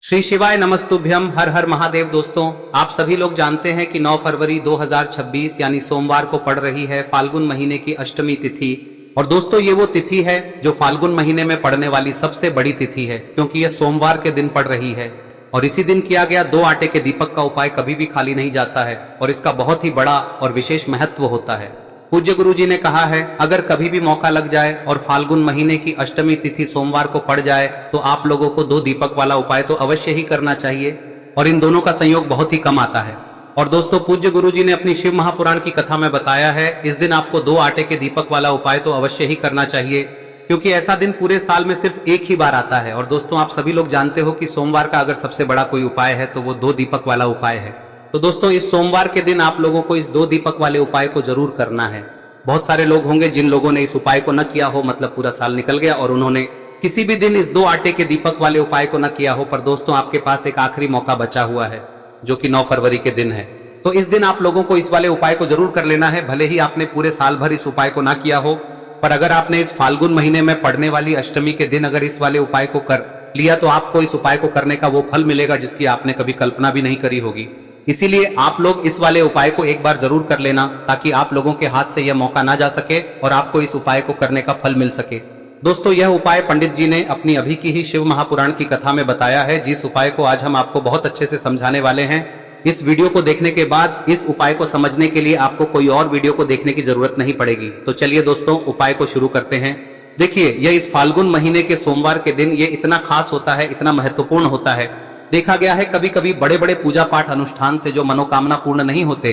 श्री शिवाय नमस्तुभ्यम। हर हर महादेव। दोस्तों, आप सभी लोग जानते हैं कि 9 फरवरी 2026 यानी सोमवार को पड़ रही है फाल्गुन महीने की अष्टमी तिथि। और दोस्तों, ये वो तिथि है जो फाल्गुन महीने में पड़ने वाली सबसे बड़ी तिथि है, क्योंकि यह सोमवार के दिन पड़ रही है। और इसी दिन किया गया 2 आटे के दीपक का उपाय कभी भी खाली नहीं जाता है और इसका बहुत ही बड़ा और विशेष महत्व होता है। पूज्य गुरु जी ने कहा है, अगर कभी भी मौका लग जाए और फाल्गुन महीने की अष्टमी तिथि सोमवार को पड़ जाए तो आप लोगों को 2 दीपक वाला उपाय तो अवश्य ही करना चाहिए। और इन दोनों का संयोग बहुत ही कम आता है। और दोस्तों, पूज्य गुरु जी ने अपनी शिव महापुराण की कथा में बताया है, इस दिन आपको 2 आटे के दीपक वाला उपाय तो अवश्य ही करना चाहिए, क्योंकि ऐसा दिन पूरे साल में सिर्फ एक ही बार आता है। और दोस्तों, आप सभी लोग जानते हो कि सोमवार का अगर सबसे बड़ा कोई उपाय है तो वो 2 दीपक वाला उपाय है। तो दोस्तों, इस सोमवार के दिन आप लोगों को इस 2 दीपक वाले उपाय को जरूर करना है। बहुत सारे लोग होंगे जिन लोगों ने इस उपाय को न किया हो, मतलब पूरा साल निकल गया और उन्होंने किसी भी दिन इस 2 आटे के दीपक वाले उपाय को न किया हो। पर दोस्तों, आपके पास एक आखिरी मौका बचा हुआ है जो कि 9 फरवरी के दिन है। तो इस दिन आप लोगों को इस वाले उपाय को जरूर कर लेना है, भले ही आपने पूरे साल भर इस उपाय को ना किया हो। पर अगर आपने इस फाल्गुन महीने में पड़ने वाली अष्टमी के दिन अगर इस वाले उपाय को कर लिया तो आपको इस उपाय को करने का वो फल मिलेगा जिसकी आपने कभी कल्पना भी नहीं करी होगी। इसीलिए आप लोग इस वाले उपाय को एक बार जरूर कर लेना, ताकि आप लोगों के हाथ से यह मौका ना जा सके और आपको इस उपाय को करने का फल मिल सके। दोस्तों, यह उपाय पंडित जी ने अपनी अभी की ही शिव महापुराण की कथा में बताया है, जिस उपाय को आज हम आपको बहुत अच्छे से समझाने वाले हैं। इस वीडियो को देखने के बाद इस उपाय को समझने के लिए आपको कोई और वीडियो को देखने की जरूरत नहीं पड़ेगी। तो चलिए दोस्तों, उपाय को शुरू करते हैं। देखिए, यह इस फाल्गुन महीने के सोमवार के दिन ये इतना खास होता है, इतना महत्वपूर्ण होता है। देखा गया है कभी कभी बड़े बड़े पूजा पाठ अनुष्ठान से जो मनोकामना पूर्ण नहीं होते,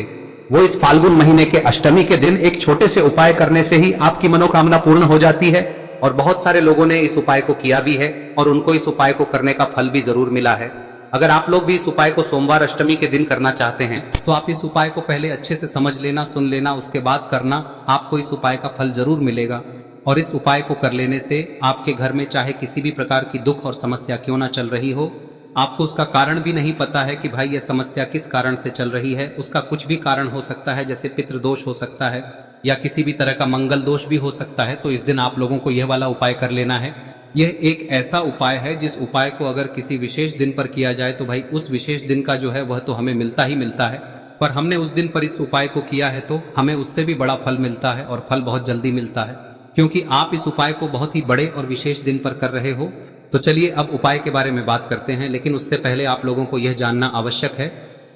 वो इस फाल्गुन महीने के अष्टमी के दिन एक छोटे से उपाय करने से ही आपकी मनोकामना पूर्ण हो जाती है। और बहुत सारे लोगों ने इस उपाय को किया भी है और उनको इस उपाय को करने का फल भी जरूर मिला है। अगर आप लोग भी इस उपाय को सोमवार अष्टमी के दिन करना चाहते हैं तो आप इस उपाय को पहले अच्छे से समझ लेना, सुन लेना, उसके बाद करना। आपको इस उपाय का फल जरूर मिलेगा। और इस उपाय को कर लेने से आपके घर में चाहे किसी भी प्रकार की दुख और समस्या क्यों ना चल रही हो, आपको उसका कारण भी नहीं पता है कि भाई यह समस्या किस कारण से चल रही है, उसका कुछ भी कारण हो सकता है, जैसे पितृदोष हो सकता है या किसी भी तरह का मंगल दोष भी हो सकता है। तो इस दिन आप लोगों को यह वाला उपाय कर लेना है। यह एक ऐसा उपाय है जिस उपाय को अगर किसी विशेष दिन पर किया जाए तो भाई उस विशेष दिन का जो है वह तो हमें मिलता ही मिलता है। पर हमने उस दिन पर इस उपाय को किया है तो हमें उससे भी बड़ा फल मिलता है और फल बहुत जल्दी मिलता है, क्योंकि आप इस उपाय को बहुत ही बड़े और विशेष दिन पर कर रहे हो। तो चलिए अब उपाय के बारे में बात करते हैं, लेकिन उससे पहले आप लोगों को यह जानना आवश्यक है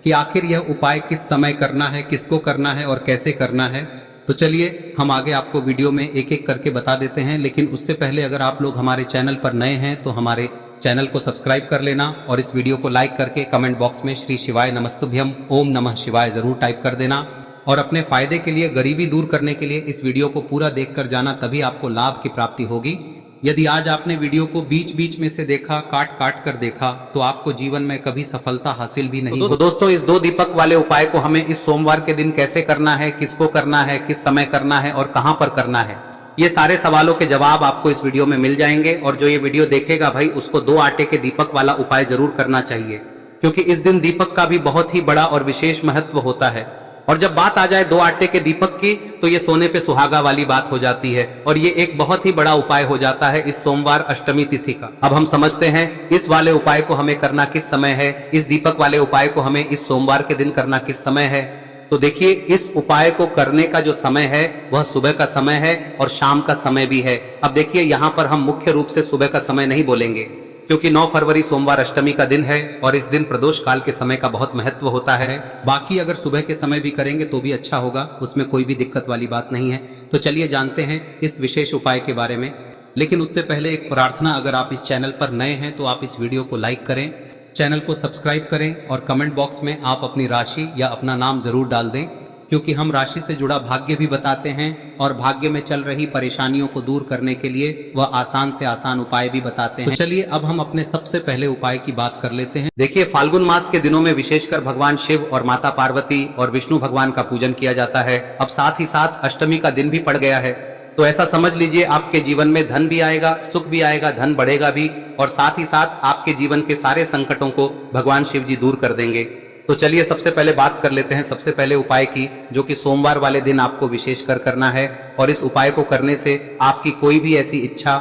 कि आखिर यह उपाय किस समय करना है, किसको करना है और कैसे करना है। तो चलिए हम आगे आपको वीडियो में एक एक करके बता देते हैं, लेकिन उससे पहले अगर आप लोग हमारे चैनल पर नए हैं तो हमारे चैनल को सब्सक्राइब कर लेना और इस वीडियो को लाइक करके कमेंट बॉक्स में श्री शिवाय नमस्तुभ्यम ओम नमः शिवाय जरूर टाइप कर देना। और अपने फायदे के लिए, गरीबी दूर करने के लिए इस वीडियो को पूरा देखकर जाना, तभी आपको लाभ की प्राप्ति होगी। यदि आज आपने वीडियो को बीच बीच में से देखा, काट काट कर देखा, तो आपको जीवन में कभी सफलता हासिल भी नहीं होगी। तो दोस्तों, इस 2 दीपक वाले उपाय को हमें इस सोमवार के दिन कैसे करना है, किसको करना है, किस समय करना है और कहां पर करना है, ये सारे सवालों के जवाब आपको इस वीडियो में मिल जाएंगे। और जो ये वीडियो देखेगा भाई, उसको 2 आटे के दीपक वाला उपाय जरूर करना चाहिए, क्योंकि इस दिन दीपक का भी बहुत ही बड़ा और विशेष महत्व होता है। और जब बात आ जाए 2 आटे के दीपक की, तो ये सोने पे सुहागा वाली बात हो जाती है और ये एक बहुत ही बड़ा उपाय हो जाता है इस सोमवार अष्टमी तिथि का। अब हम समझते हैं इस वाले उपाय को हमें करना किस समय है, इस दीपक वाले उपाय को हमें इस सोमवार के दिन करना किस समय है। तो देखिए, इस उपाय को करने का जो समय है वह सुबह का समय है और शाम का समय भी है। अब देखिए, यहाँ पर हम मुख्य रूप से सुबह का समय नहीं बोलेंगे, क्योंकि 9 फरवरी सोमवार अष्टमी का दिन है और इस दिन प्रदोष काल के समय का बहुत महत्व होता है। बाकी अगर सुबह के समय भी करेंगे तो भी अच्छा होगा, उसमें कोई भी दिक्कत वाली बात नहीं है। तो चलिए जानते हैं इस विशेष उपाय के बारे में। लेकिन उससे पहले एक प्रार्थना, अगर आप इस चैनल पर नए हैं तो आप इस वीडियो को लाइक करें, चैनल को सब्सक्राइब करें और कमेंट बॉक्स में आप अपनी राशि या अपना नाम जरूर डाल दें, क्योंकि हम राशि से जुड़ा भाग्य भी बताते हैं और भाग्य में चल रही परेशानियों को दूर करने के लिए वह आसान से आसान उपाय भी बताते हैं। तो चलिए अब हम अपने सबसे पहले उपाय की बात कर लेते हैं। देखिए, फाल्गुन मास के दिनों में विशेषकर भगवान शिव और माता पार्वती और विष्णु भगवान का पूजन किया जाता है। अब साथ ही साथ अष्टमी का दिन भी पड़ गया है, तो ऐसा समझ लीजिए आपके जीवन में धन भी आएगा, सुख भी आएगा, धन बढ़ेगा भी, और साथ ही साथ आपके जीवन के सारे संकटों को भगवान शिव जी दूर कर देंगे। तो चलिए सबसे पहले बात कर लेते हैं सबसे पहले उपाय की, जो कि सोमवार वाले दिन आपको विशेषकर करना है। और इस उपाय को करने से आपकी कोई भी ऐसी इच्छा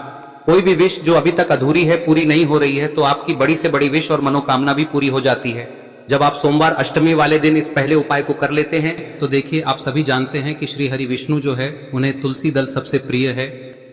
कोई भी विश जो अभी तक अधूरी है, पूरी नहीं हो रही है, तो आपकी बड़ी से बड़ी विश और मनोकामना भी पूरी हो जाती है जब आप सोमवार अष्टमी वाले दिन इस पहले उपाय को कर लेते हैं। तो देखिए, आप सभी जानते हैं कि श्री हरि विष्णु जो है उन्हें तुलसी दल सबसे प्रिय है।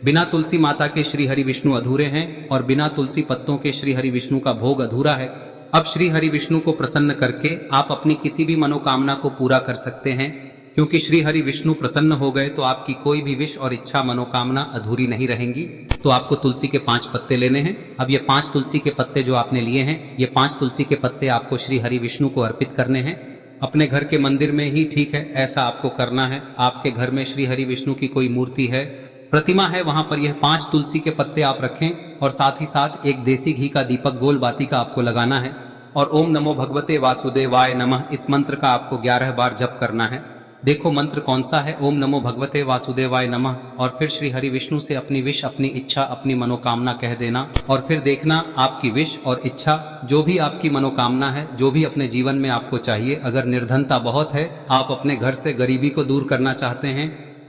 बिना तुलसी माता के श्री हरि विष्णु अधूरे हैं और बिना तुलसी पत्तों के श्री हरि विष्णु का भोग अधूरा है। अब श्री हरि विष्णु को प्रसन्न करके आप अपनी किसी भी मनोकामना को पूरा कर सकते हैं, क्योंकि श्री हरि विष्णु प्रसन्न हो गए तो आपकी कोई भी विश और इच्छा मनोकामना अधूरी नहीं रहेंगी। तो आपको तुलसी के 5 पत्ते लेने हैं। अब ये 5 तुलसी के पत्ते जो आपने लिए हैं, ये 5 तुलसी के पत्ते आपको श्री हरि विष्णु को अर्पित करने हैं। अपने घर के मंदिर में ही ठीक है, ऐसा आपको करना है। आपके घर में श्री हरि विष्णु की कोई मूर्ति है, प्रतिमा है, वहां पर यह 5 तुलसी के पत्ते आप रखें और साथ ही साथ एक देसी घी का दीपक गोल बाती का आपको लगाना है और ओम नमो भगवते वासुदेवाय नमः इस मंत्र का आपको 11 बार जप करना है। देखो मंत्र कौन सा है, ओम नमो भगवते वासुदेवाय नमः, और फिर श्री हरि विष्णु से अपनी विश, अपनी इच्छा, अपनी मनोकामना कह देना और फिर देखना आपकी विश और इच्छा, जो भी आपकी मनोकामना है, जो भी अपने जीवन में आपको चाहिए। अगर निर्धनता बहुत है, आप अपने घर से गरीबी को दूर करना चाहते हैं,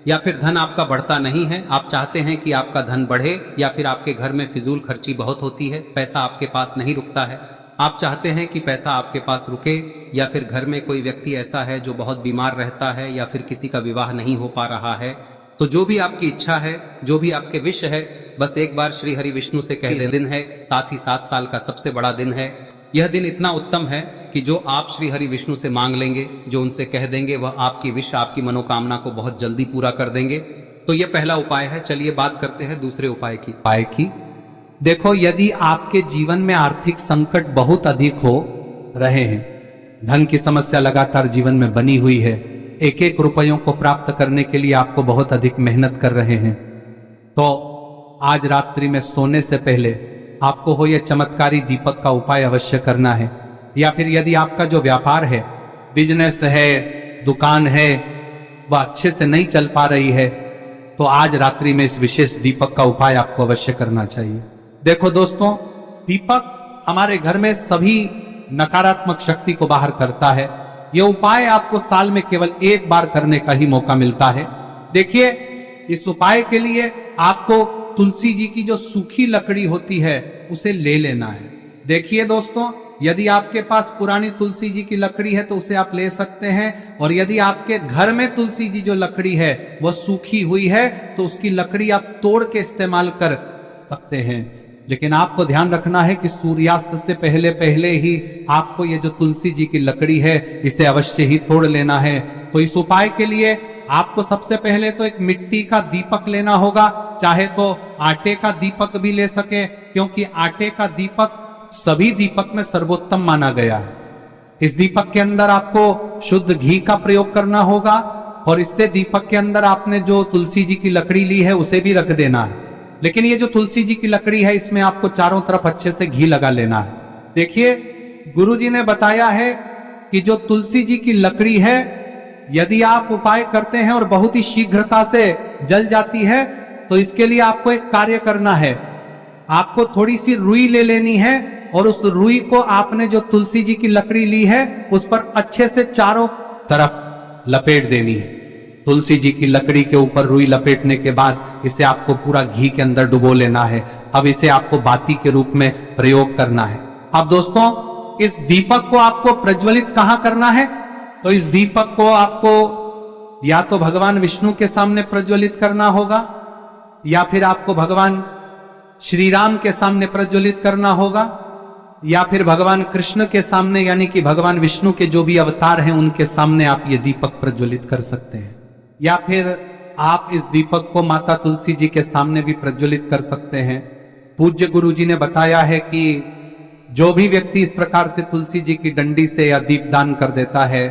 या फिर धन आपका बढ़ता नहीं है, आप चाहते हैं कि आपका धन बढ़े, या फिर आपके घर में फिजूल खर्ची बहुत होती है, पैसा आपके पास नहीं रुकता है, आप चाहते हैं कि पैसा आपके पास रुके, या फिर घर में कोई व्यक्ति ऐसा है जो बहुत बीमार रहता है, या फिर किसी का विवाह नहीं हो पा रहा है, तो जो भी आपकी इच्छा है, जो भी आपके विश है, बस एक बार श्री हरि विष्णु से कह दें। दिन है, साथ ही 7 साल का सबसे बड़ा दिन है। यह दिन इतना उत्तम है कि जो आप श्री हरि विष्णु से मांग लेंगे, जो उनसे कह देंगे, वह आपकी विश, आपकी मनोकामना को बहुत जल्दी पूरा कर देंगे। तो यह पहला उपाय है। चलिए बात करते हैं दूसरे उपाय की। देखो, यदि आपके जीवन में आर्थिक संकट बहुत अधिक हो रहे हैं, धन की समस्या लगातार जीवन में बनी हुई है, एक एक रुपयों को प्राप्त करने के लिए आपको बहुत अधिक मेहनत कर रहे हैं, तो आज रात्रि में सोने से पहले आपको हो यह चमत्कारी दीपक का उपाय अवश्य करना है। या फिर यदि आपका जो व्यापार है, बिजनेस है, दुकान है, वह अच्छे से नहीं चल पा रही है, तो आज रात्रि में इस विशेष दीपक का उपाय आपको अवश्य करना चाहिए। देखो दोस्तों, दीपक हमारे घर में सभी नकारात्मक शक्ति को बाहर करता है। यह उपाय आपको साल में केवल 1 बार करने का ही मौका मिलता है। देखिए, इस उपाय के लिए आपको तुलसी जी की जो सूखी लकड़ी होती है उसे ले लेना है। देखिए दोस्तों, यदि आपके पास पुरानी तुलसी जी की लकड़ी है तो उसे आप ले सकते हैं, और यदि आपके घर में तुलसी जी जो लकड़ी है वह सूखी हुई है तो उसकी लकड़ी आप तोड़ के इस्तेमाल कर सकते हैं। लेकिन आपको ध्यान रखना है कि सूर्यास्त से पहले पहले ही आपको ये जो तुलसी जी की लकड़ी है इसे अवश्य ही तोड़ लेना है। तो इस उपाय के लिए आपको सबसे पहले तो एक मिट्टी का दीपक लेना होगा, चाहे तो आटे का दीपक भी ले सके, क्योंकि आटे का दीपक सभी दीपक में सर्वोत्तम माना गया है। इस दीपक के अंदर आपको शुद्ध घी का प्रयोग करना होगा, और इससे दीपक के अंदर आपने जो तुलसी जी की लकड़ी ली है उसे भी रख देना है। लेकिन ये जो तुलसी जी की लकड़ी है, इसमें आपको चारों तरफ अच्छे से घी लगा लेना है। देखिए, गुरुजी ने बताया है कि जो तुलसी जी की लकड़ी है, यदि आप उपाय करते हैं और बहुत ही शीघ्रता से जल जाती है, तो इसके लिए आपको एक कार्य करना है। आपको थोड़ी सी रुई ले लेनी है और उस रुई को आपने जो तुलसी जी की लकड़ी ली है उस पर अच्छे से चारों तरफ लपेट देनी है। तुलसी जी की लकड़ी के ऊपर रुई लपेटने के बाद इसे आपको पूरा घी के अंदर डुबो लेना है। अब इसे आपको बाती के रूप में प्रयोग करना है। अब दोस्तों, इस दीपक को आपको प्रज्वलित कहां करना है? तो इस दीपक को आपको या तो भगवान विष्णु के सामने प्रज्वलित करना होगा, या फिर आपको भगवान श्री राम के सामने प्रज्वलित करना होगा, या फिर भगवान कृष्ण के सामने, यानी कि भगवान विष्णु के जो भी अवतार हैं उनके सामने आप ये दीपक प्रज्वलित कर सकते हैं। या फिर आप इस दीपक को माता तुलसी जी के सामने भी प्रज्वलित कर सकते हैं। पूज्य गुरु जी ने बताया है कि जो भी व्यक्ति इस प्रकार से तुलसी जी की डंडी से या दीपदान कर देता है,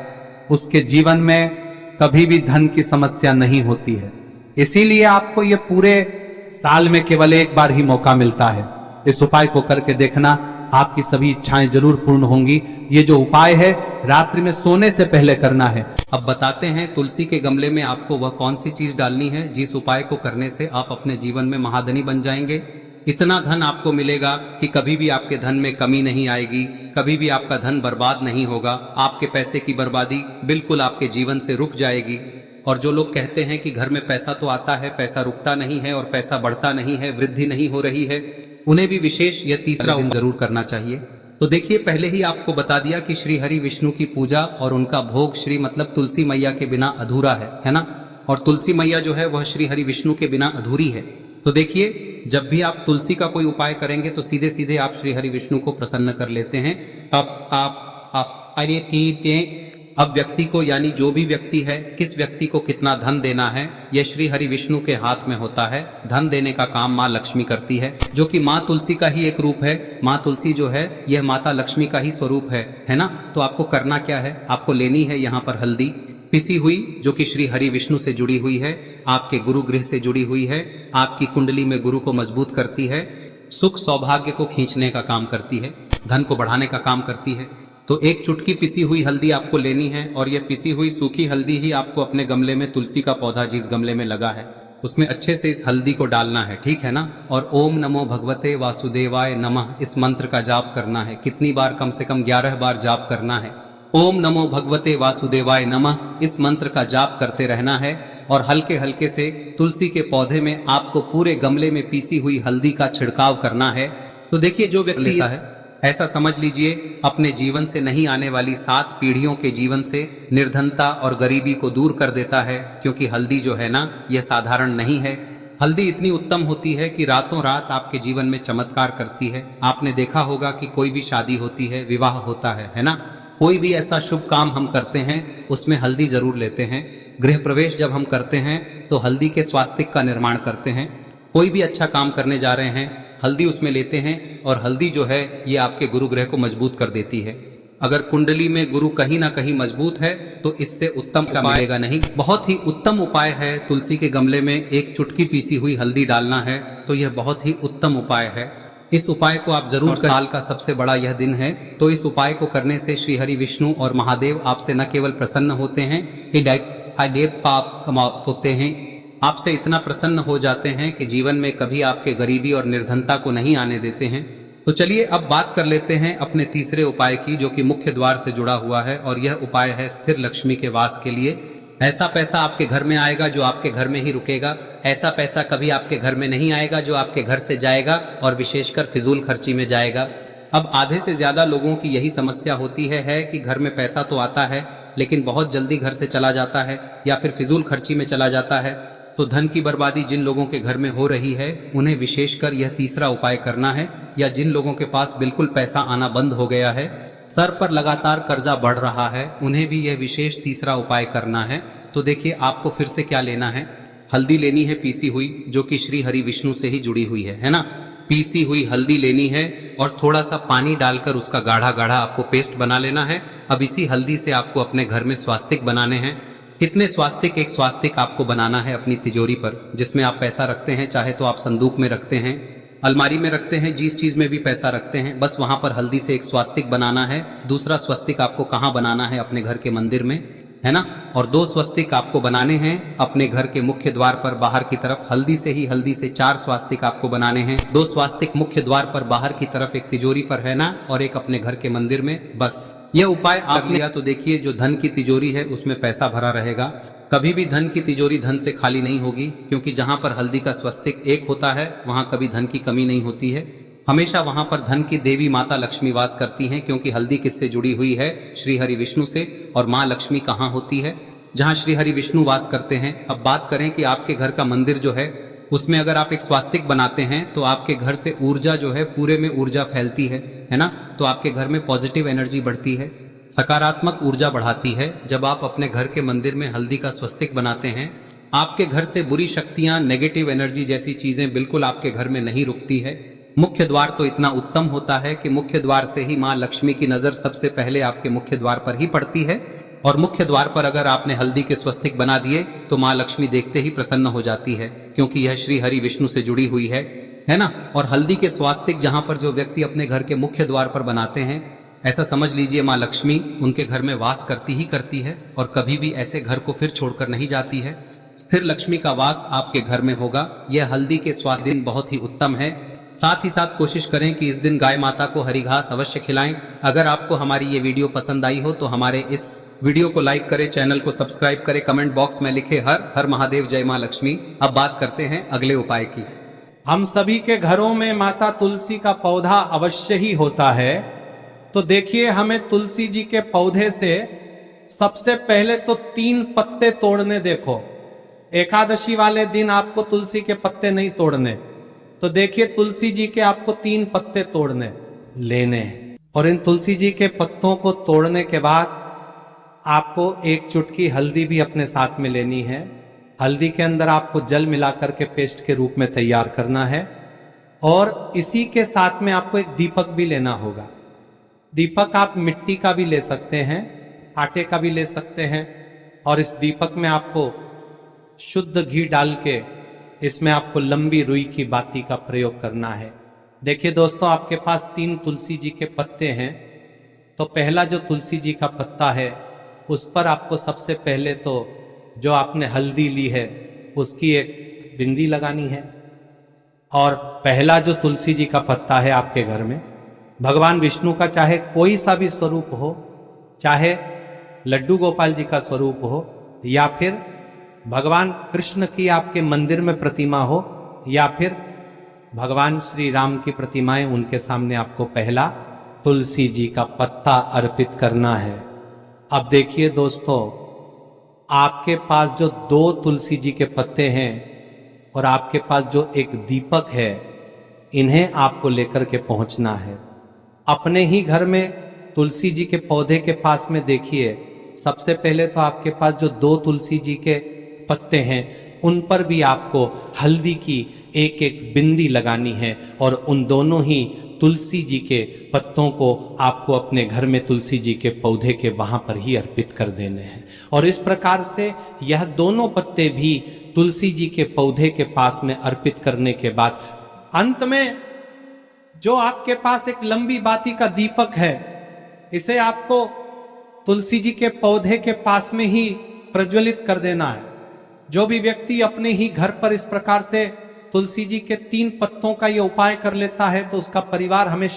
उसके जीवन में कभी भी धन की समस्या नहीं होती है। इसीलिए आपको ये पूरे साल में केवल 1 बार ही मौका मिलता है। इस उपाय को करके देखना, आपकी सभी इच्छाएं जरूर पूर्ण होंगी। ये जो उपाय है रात्रि में सोने से पहले करना है। अब बताते हैं तुलसी के गमले में आपको वह कौन सी चीज डालनी है जिस उपाय को करने से आप अपने जीवन में महाधनी बन जाएंगे। इतना धन आपको मिलेगा कि कभी भी आपके धन में कमी नहीं आएगी, कभी भी आपका धन बर्बाद नहीं होगा। आपके पैसे की बर्बादी बिल्कुल आपके जीवन से रुक जाएगी। और जो लोग कहते हैं कि घर में पैसा तो आता है, पैसा रुकता नहीं है और पैसा बढ़ता नहीं है, वृद्धि नहीं हो रही है, उन्हें भी विशेष यह तीसरा दिन जरूर करना चाहिए। तो देखिए, पहले ही आपको बता दिया कि श्री हरि विष्णु की पूजा और उनका भोग श्री मतलब तुलसी मैया के बिना अधूरा है ना। और तुलसी मैया जो है वह श्री हरि विष्णु के बिना अधूरी है। तो देखिए, जब भी आप तुलसी का कोई उपाय करेंगे तो सीधे सीधे आप श्री हरि विष्णु को प्रसन्न कर लेते हैं। अब व्यक्ति को, यानी जो भी व्यक्ति है, किस व्यक्ति को कितना धन देना है, यह श्री हरि विष्णु के हाथ में होता है। धन देने का काम माँ लक्ष्मी करती है, जो कि माँ तुलसी का ही एक रूप है। माँ तुलसी जो है यह माता लक्ष्मी का ही स्वरूप है ना। तो आपको करना क्या है, आपको लेनी है यहाँ पर हल्दी पिसी हुई, जो कि श्री हरि विष्णु से जुड़ी हुई है, आपके गुरु गृह से जुड़ी हुई है, आपकी कुंडली में गुरु को मजबूत करती है, सुख सौभाग्य को खींचने का काम करती है, धन को बढ़ाने का काम करती है। तो एक चुटकी पिसी हुई हल्दी आपको लेनी है और यह पिसी हुई सूखी हल्दी ही आपको अपने गमले में, तुलसी का पौधा जिस गमले में लगा है उसमें अच्छे से इस हल्दी को डालना है, ठीक है ना। और ओम नमो भगवते वासुदेवाय नमः इस मंत्र का जाप करना है। कितनी बार? कम से कम 11 बार जाप करना है। ओम नमो भगवते वासुदेवाय नमः इस मंत्र का जाप करते रहना है और हल्के हल्के से तुलसी के पौधे में आपको पूरे गमले में पीसी हुई हल्दी का छिड़काव करना है। तो देखिए, जो व्यक्ति लेता है, ऐसा समझ लीजिए अपने जीवन से नहीं आने वाली 7 पीढ़ियों के जीवन से निर्धनता और गरीबी को दूर कर देता है। क्योंकि हल्दी जो है ना, यह साधारण नहीं है। हल्दी इतनी उत्तम होती है कि रातों रात आपके जीवन में चमत्कार करती है। आपने देखा होगा कि कोई भी शादी होती है, विवाह होता है ना, कोई भी ऐसा शुभ काम हम करते हैं उसमें हल्दी जरूर लेते हैं। गृह प्रवेश जब हम करते हैं तो हल्दी के स्वास्तिक का निर्माण करते हैं। कोई भी अच्छा काम करने जा रहे हैं, हल्दी उसमें लेते हैं और हल्दी जो है ये आपके गुरु ग्रह को मजबूत कर देती है। अगर कुंडली में गुरु कहीं ना कहीं मजबूत है तो इससे उत्तम का मिलेगा नहीं। बहुत ही उत्तम उपाय है, तुलसी के गमले में एक चुटकी पीसी हुई हल्दी डालना है, तो यह बहुत ही उत्तम उपाय है। इस उपाय को आप जरूर, साल का सबसे बड़ा यह दिन है, तो इस उपाय को करने से श्री हरि विष्णु और महादेव आपसे न केवल प्रसन्न होते हैं, होते हैं, आपसे इतना प्रसन्न हो जाते हैं कि जीवन में कभी आपके गरीबी और निर्धनता को नहीं आने देते हैं। तो चलिए अब बात कर लेते हैं अपने तीसरे उपाय की, जो कि मुख्य द्वार से जुड़ा हुआ है और यह उपाय है स्थिर लक्ष्मी के वास के लिए। ऐसा पैसा आपके घर में आएगा जो आपके घर में ही रुकेगा। ऐसा पैसा कभी आपके घर में नहीं आएगा जो आपके घर से जाएगा और विशेषकर फिजूल खर्ची में जाएगा। अब आधे से ज्यादा लोगों की यही समस्या होती है कि घर में पैसा तो आता है लेकिन बहुत जल्दी घर से चला जाता है या फिर फिजूल खर्ची में चला जाता है। तो धन की बर्बादी जिन लोगों के घर में हो रही है उन्हें विशेषकर यह तीसरा उपाय करना है, या जिन लोगों के पास बिल्कुल पैसा आना बंद हो गया है, सर पर लगातार कर्जा बढ़ रहा है, उन्हें भी यह विशेष तीसरा उपाय करना है। तो देखिए, आपको फिर से क्या लेना है, हल्दी लेनी है पीसी हुई, जो कि श्री हरि विष्णु से ही जुड़ी हुई है ना। पीसी हुई हल्दी लेनी है और थोड़ा सा पानी डालकर उसका गाढ़ा गाढ़ा आपको पेस्ट बना लेना है। अब इसी हल्दी से आपको अपने घर में स्वास्तिक बनाने हैं। कितने स्वास्तिक? एक स्वास्तिक आपको बनाना है अपनी तिजोरी पर, जिसमें आप पैसा रखते हैं, चाहे तो आप संदूक में रखते हैं, अलमारी में रखते हैं, जिस चीज में भी पैसा रखते हैं, बस वहां पर हल्दी से एक स्वास्तिक बनाना है। दूसरा स्वस्तिक आपको कहाँ बनाना है? अपने घर के मंदिर में, है ना। और 2 स्वस्तिक आपको बनाने हैं अपने घर के मुख्य द्वार पर बाहर की तरफ। हल्दी से 4 स्वास्तिक आपको बनाने हैं। 2 स्वास्तिक मुख्य द्वार पर बाहर की तरफ, एक तिजोरी पर, है ना, और एक अपने घर के मंदिर में। बस यह उपाय आप लिया तो देखिए, जो धन की तिजोरी है उसमें पैसा भरा रहेगा। कभी भी धन की तिजोरी धन से खाली नहीं होगी, क्योंकि जहां पर हल्दी का स्वस्तिक एक होता है वहां कभी धन की कमी नहीं होती है। हमेशा वहां पर धन की देवी माता लक्ष्मी वास करती हैं, क्योंकि हल्दी किससे जुड़ी हुई है? श्री हरि विष्णु से। और माँ लक्ष्मी कहाँ होती है? जहाँ श्री हरि विष्णु वास करते हैं। अब बात करें कि आपके घर का मंदिर जो है उसमें अगर आप एक स्वास्तिक बनाते हैं तो आपके घर से ऊर्जा जो है, पूरे में ऊर्जा फैलती है ना। तो आपके घर में पॉजिटिव एनर्जी बढ़ती है, सकारात्मक ऊर्जा बढ़ाती है। जब आप अपने घर के मंदिर में हल्दी का स्वस्तिक बनाते हैं, आपके घर से बुरी शक्तियां, नेगेटिव एनर्जी जैसी चीजें बिल्कुल आपके घर में नहीं रुकती है। मुख्य द्वार तो इतना उत्तम होता है कि मुख्य द्वार से ही माँ लक्ष्मी की नजर सबसे पहले आपके मुख्य द्वार पर ही पड़ती है। और मुख्य द्वार पर अगर आपने हल्दी के स्वस्तिक बना दिए तो माँ लक्ष्मी देखते ही प्रसन्न हो जाती है, क्योंकि यह श्री हरि विष्णु से जुड़ी हुई है ना। और हल्दी के स्वास्तिक जहां पर जो व्यक्ति अपने घर के मुख्य द्वार पर बनाते हैं, ऐसा समझ लीजिए माँ लक्ष्मी उनके घर में वास करती ही करती है और कभी भी ऐसे घर को फिर छोड़कर नहीं जाती है। स्थिर लक्ष्मी का वास आपके घर में होगा। यह हल्दी के स्वास्तिक बहुत ही उत्तम है। साथ ही साथ कोशिश करें कि इस दिन गाय माता को हरी घास अवश्य खिलाएं। अगर आपको हमारी ये वीडियो पसंद आई हो तो हमारे इस वीडियो को लाइक करें, चैनल को सब्सक्राइब करें, कमेंट बॉक्स में लिखे हर हर महादेव, जय मां लक्ष्मी। अब बात करते हैं अगले उपाय की। हम सभी के घरों में माता तुलसी का पौधा अवश्य ही होता है। तो देखिए, हमें तुलसी जी के पौधे से सबसे पहले तो 3 पत्ते तोड़ने। देखो, एकादशी वाले दिन आपको तुलसी के पत्ते नहीं तोड़ने। तो देखिए, तुलसी जी के आपको 3 पत्ते तोड़ने लेने, और इन तुलसी जी के पत्तों को तोड़ने के बाद आपको 1 चुटकी हल्दी भी अपने साथ में लेनी है। हल्दी के अंदर आपको जल मिलाकर के पेस्ट के रूप में तैयार करना है, और इसी के साथ में आपको एक दीपक भी लेना होगा। दीपक आप मिट्टी का भी ले सकते हैं, आटे का भी ले सकते हैं, और इस दीपक में आपको शुद्ध घी डाल के इसमें आपको लंबी रुई की बाती का प्रयोग करना है। देखिए दोस्तों, आपके पास 3 तुलसी जी के पत्ते हैं। तो पहला जो तुलसी जी का पत्ता है उस पर आपको सबसे पहले तो जो आपने हल्दी ली है उसकी एक बिंदी लगानी है। और पहला जो तुलसी जी का पत्ता है आपके घर में, भगवान विष्णु का चाहे कोई सा भी स्वरूप हो, चाहे लड्डू गोपाल जी का स्वरूप हो, या फिर भगवान कृष्ण की आपके मंदिर में प्रतिमा हो, या फिर भगवान श्री राम की प्रतिमाएं, उनके सामने आपको पहला तुलसी जी का पत्ता अर्पित करना है। अब देखिए दोस्तों, आपके पास जो 2 तुलसी जी के पत्ते हैं और आपके पास जो एक दीपक है, इन्हें आपको लेकर के पहुंचना है। अपने ही घर में तुलसी जी के पौधे के पास में देखिए, सबसे पहले तो आपके पास जो 2 तुलसी जी के पत्ते हैं उन पर भी आपको हल्दी की एक एक बिंदी लगानी है, और उन दोनों ही तुलसी जी के पत्तों को आपको अपने घर में तुलसी जी के पौधे के वहां पर ही अर्पित कर देने हैं। और इस प्रकार से यह दोनों पत्ते भी तुलसी जी के पौधे के पास में अर्पित करने के बाद अंत में जो आपके पास एक लंबी बाती का दीपक है, इसे आपको तुलसी जी के पौधे के पास में ही प्रज्वलित कर देना है। जो भी व्यक्ति अपने ही घर पर इस प्रकार से तुलसी जी के 3 पत्तों का ये उपाय कर लेता है तो उसका परिवार हमेशा